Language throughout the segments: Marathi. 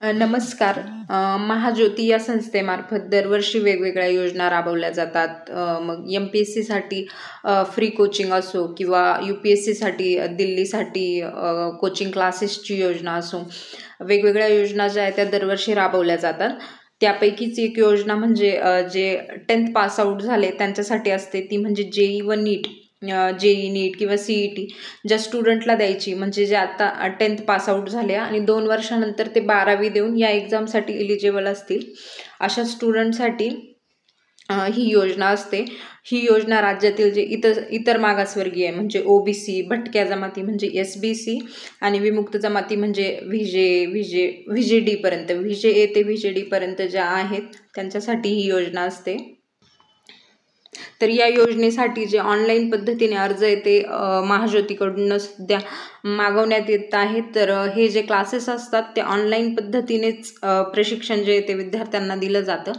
नमस्कार. महाज्योती या संस्थेमार्फत दरवर्षी वेगवेगळ्या योजना राबवल्या जातात. मग MPSCसाठी फ्री कोचिंग असो किंवा UPSCसाठी दिल्लीसाठी कोचिंग क्लासेसची योजना असो, वेगवेगळ्या योजना ज्या आहेत त्या दरवर्षी राबवल्या जातात. त्यापैकीच एक योजना म्हणजे जे 10th पास आउट झाले त्यांच्यासाठी असते, ती म्हणजे JEE व नीट. JEE नीट किंवा CET ज्या स्टुडंटला द्यायची, म्हणजे जे आता 10th पास आउट झाले आणि 2 वर्षानंतर ते 12वी देऊन या एक्झामसाठी एलिजिबल असतील, अशा स्टुडंटसाठी ही योजना असते. ही योजना राज्यातील जे इतर मागासवर्गीय म्हणजे OBC, भटक्या जमाती म्हणजे SBC आणि विमुक्त जमाती म्हणजे VJD पर्यंत, VJA ते VJD पर्यंत ज्या आहेत त्यांच्यासाठी ही योजना असते. तर या योजनेसाठी जे ऑनलाईन पद्धतीने अर्ज आहे ते महाज्योतीकडून सध्या मागवण्यात येत आहेत. तर हे जे क्लासेस असतात ते ऑनलाईन पद्धतीनेच प्रशिक्षण जे आहे ते विद्यार्थ्यांना दिलं जातं.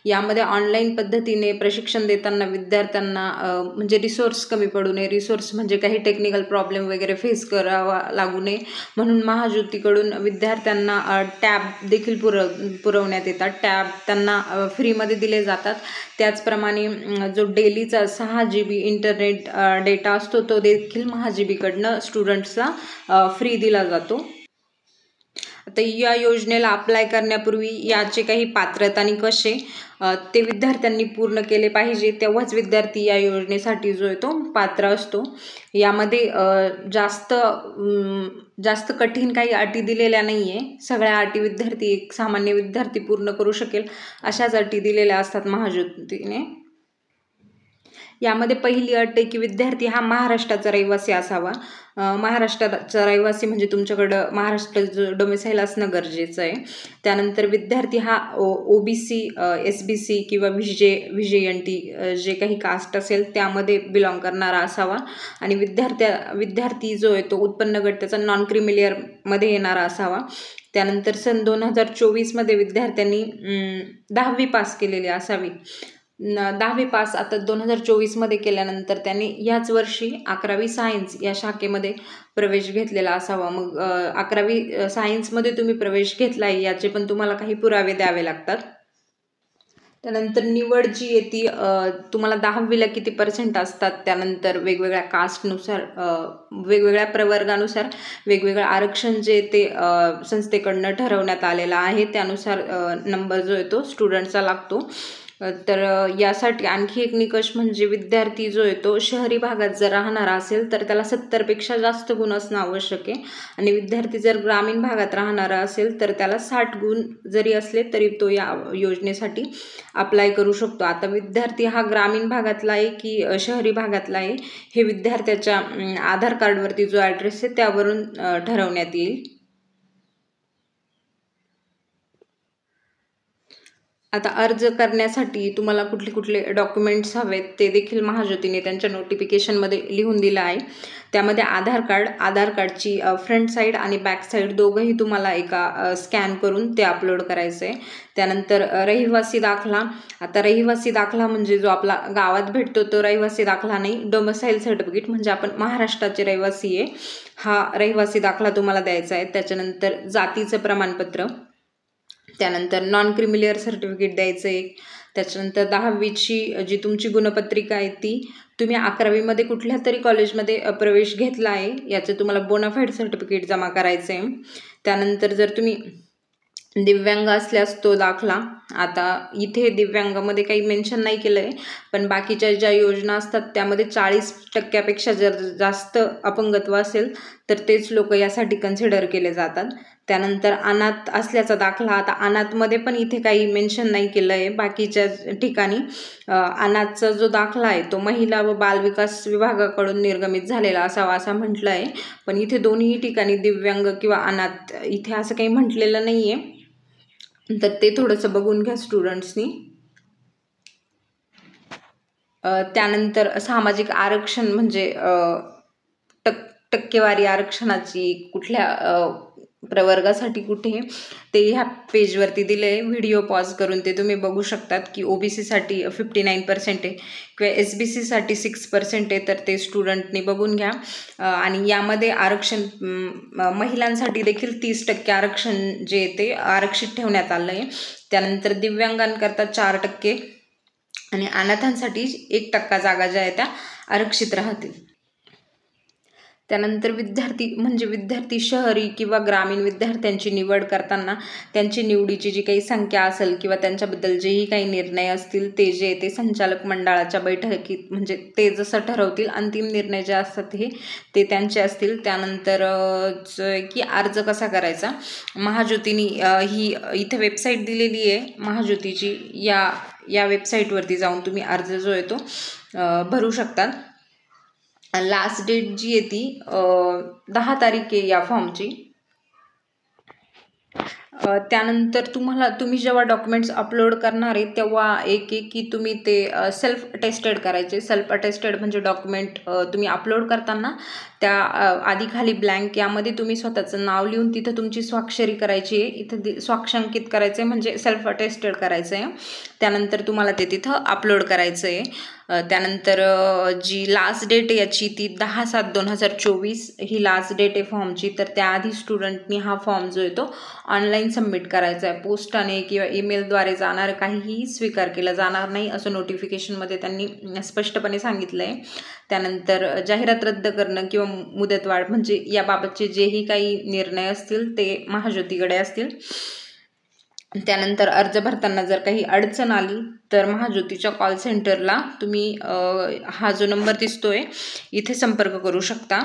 यामध्ये ऑनलाईन पद्धतीने प्रशिक्षण देताना विद्यार्थ्यांना म्हणजे रिसोर्स कमी पडू नये, रिसोर्स म्हणजे काही टेक्निकल प्रॉब्लेम वगैरे फेस करावा लागू नये म्हणून महाज्योतीकडून विद्यार्थ्यांना टॅब देखील पुरवण्यात येतात. टॅब त्यांना फ्रीमध्ये दिले जातात. त्याचप्रमाणे जो डेलीचा 6 GB इंटरनेट डेटा असतो तो देखील महाजीबीकडनं स्टुडंट्सला फ्री दिला जातो. आता या योजनेला अप्लाय करण्यापूर्वी याचे काही पात्रता आणि कसे ते विद्यार्थ्यांनी पूर्ण केले पाहिजे, तेव्हाच विद्यार्थी या योजनेसाठी जो आहे तो पात्र असतो. यामध्ये जास्त कठीण काही अटी दिलेल्या नाही आहे. सगळ्या अटी एक सामान्य विद्यार्थी पूर्ण करू शकेल अशाच अटी दिलेल्या असतात महाज्योतीने. यामध्ये पहिली अट आहे की विद्यार्थी हा महाराष्ट्राचा रहिवासी असावा. महाराष्ट्राचा रहिवासी म्हणजे तुमच्याकडं महाराष्ट्र डोमिसाईल असणं गरजेचं आहे. त्यानंतर विद्यार्थी हा OBC, SBC किंवा VJNT जे काही कास्ट असेल त्यामध्ये बिलॉंग करणारा असावा आणि विद्यार्थी जो आहे तो उत्पन्न गट त्याचा नॉन क्रिमिलियरमध्ये येणारा असावा. त्यानंतर सन 2024 विद्यार्थ्यांनी 10वी पास केलेली असावी. 10वी पास आता 2024 केल्यानंतर त्यांनी याच वर्षी 11वी सायन्स या शाखेमध्ये प्रवेश घेतलेला असावा. मग 11वी सायन्समध्ये तुम्ही प्रवेश घेतला आहे याचे पण तुम्हाला काही पुरावे द्यावे लागतात. त्यानंतर निवड जी आहे ती तुम्हाला 10वीला किती % असतात, त्यानंतर वेगवेगळ्या कास्टनुसार वेगवेगळ्या प्रवर्गानुसार वेगवेगळं आरक्षण जे ते संस्थेकडनं ठरवण्यात आलेलं आहे. त्यानुसार नंबर जो आहे तो स्टुडंटचा लागतो. तर यासाठी आणखी एक निकष म्हणजे विद्यार्थी जो आहे तो शहरी भागात जर राहणारा असेल तर त्याला 70पेक्षा जास्त गुण असणं आवश्यक आहे आणि विद्यार्थी जर ग्रामीण भागात राहणारा असेल तर त्याला 60 गुण जरी असले तरी तो या योजनेसाठी अप्लाय करू शकतो. आता विद्यार्थी हा ग्रामीण भागातला आहे की शहरी भागातला आहे हे विद्यार्थ्याच्या आधार कार्डवरती जो ॲड्रेस आहे त्यावरून ठरवण्यात येईल. आता अर्ज करण्यासाठी तुम्हाला कुठले डॉक्युमेंट्स हवेत ते देखील महाज्योतीने त्यांच्या नोटिफिकेशनमध्ये लिहून दिलं आहे. त्यामध्ये आधार कार्डची फ्रंट साईड आणि बॅक साईड दोघंही तुम्हाला एका स्कॅन करून ते अपलोड करायचं आहे. त्यानंतर रहिवासी दाखला. आता रहिवासी दाखला म्हणजे जो आपला गावात भेटतो तो रहिवासी दाखला नाही, डोमिसाईल सर्टिफिकेट म्हणजे आपण महाराष्ट्राचे रहिवासी आहे हा रहिवासी दाखला तुम्हाला द्यायचा आहे. त्याच्यानंतर जातीचं प्रमाणपत्र, त्यानंतर नॉन क्रिमिलियर सर्टिफिकेट द्यायचं आहे. त्याच्यानंतर 10वीची जी तुमची गुणपत्रिका आहे ती, तुम्ही 11वीमध्ये कुठल्या तरी कॉलेजमध्ये प्रवेश घेतला आहे याचं तुम्हाला बोनाफाईड सर्टिफिकेट जमा करायचं आहे. त्यानंतर जर तुम्ही दिव्यांग असल्यास तो दाखला. आता इथे दिव्यांगामध्ये काही मेन्शन नाही केलं आहे, पण बाकीच्या ज्या योजना असतात त्यामध्ये 40% जर जास्त अपंगत्व असेल तर तेच लोक यासाठी कन्सिडर केले जातात. त्यानंतर अनाथ असल्याचा दाखला. आता अनाथमध्ये पण इथे काही मेन्शन नाही केलं आहे. बाकीच्या ठिकाणी अनाथचा जो दाखला आहे तो महिला व बालविकास विभागाकडून निर्गमित झालेला असावा असं म्हटलं आहे, पण इथे दोन्ही ठिकाणी दिव्यांग किंवा अनाथ इथे असं काही म्हटलेलं नाही आहे, तर ते थोडंसं बघून घ्या स्टुडंट्सनी. त्यानंतर सामाजिक आरक्षण म्हणजे टक्केवारी आरक्षणाची कुठल्या प्रवर्गासाठी कुठे ते ह्या पेजवरती दिले आहे. व्हिडिओ पॉज करून ते तुम्ही बघू शकतात की OBCसाठी 59% आहे किंवा SBCसाठी 6% आहे. तर ते स्टुडंटनी बघून घ्या. आणि यामध्ये आरक्षण महिलांसाठी देखील 30% आरक्षण जे ते आरक्षित ठेवण्यात आलं आहे. त्यानंतर दिव्यांगांकरता 4% आणि अनाथांसाठी 1% जागा ज्या आहेत त्या आरक्षित राहतील. त्यानंतर विद्यार्थी शहरी किंवा ग्रामीण विद्यार्थ्यांची निवड करताना त्यांची निवडीची जी काही संख्या असेल किंवा त्यांच्याबद्दल जेही काही निर्णय असतील ते जे ते संचालक मंडळाच्या बैठकीत म्हणजे ते जसं ठरवतील, अंतिम निर्णय जे असतात ते त्यांचे असतील. त्यानंतर की अर्ज कसा करायचा, महाज्योतीनी ही इथे वेबसाईट दिलेली आहे महाज्योतीची. या वेबसाईटवरती जाऊन तुम्ही अर्ज जो आहे तो भरू शकतात. लास्ट डेट जी आहे ती 10 तारीख आहे या फॉर्मची. त्यानंतर तुम्ही जेव्हा डॉक्युमेंट्स अपलोड करणार आहे तेव्हा की तुम्ही ते सेल्फ अटेस्टेड करायचे. सेल्फ अटेस्टेड म्हणजे डॉक्युमेंट तुम्ही अपलोड करताना त्या आधी खाली ब्लँक यामध्ये तुम्ही स्वतःचं नाव लिहून तिथं तुमची स्वाक्षरी करायची आहे. इथं स्वाक्षांकित करायचं आहे म्हणजे सेल्फ अटेस्टेड करायचं आहे. त्यानंतर तुम्हाला ते तिथं अपलोड करायचं आहे. त्यानंतर जी लास्ट डेट आहे याची ती 10/7/2024 ही लास्ट डेट आहे फॉर्मची. तर त्याआधी स्टुडंटनी हा फॉर्म जो आहे तो ऑनलाईन सबमिट करायचा आहे. पोस्टाने किंवा ईमेलद्वारे जाणार काहीही स्वीकार केला जाणार नाही असं नोटिफिकेशनमध्ये त्यांनी स्पष्टपणे सांगितलं आहे. त्यानंतर जाहिरात रद्द करणं किंवा मुदतवाढ म्हणजे याबाबतचे जेही काही निर्णय असतील ते महाज्योतीकडे असतील. त्यानंतर अर्ज भरताना जर काही अडचण आली तर महाज्योतीच्या कॉल सेंटरला तुम्ही हा जो नंबर दिसतोय इथे संपर्क करू शकता.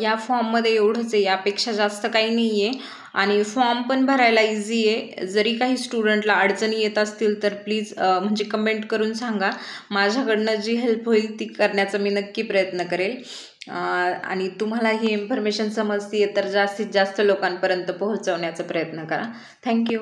या फॉर्ममध्ये एवढंच आहे, यापेक्षा जास्त काही नाही आहे. आणि फॉर्म पण भरायला इझी आहे. जरी काही स्टुडंटला अडचणी येत असतील तर प्लीज म्हणजे कमेंट करून सांगा. माझ्याकडनं जी हेल्प होईल ती करण्याचा मी नक्की प्रयत्न करेल. आणि तुम्हाला ही इन्फॉर्मेशन समजते तर जास्तीत जास्त लोकांपर्यंत पोहोचवण्याचा प्रयत्न करा. थँक्यू.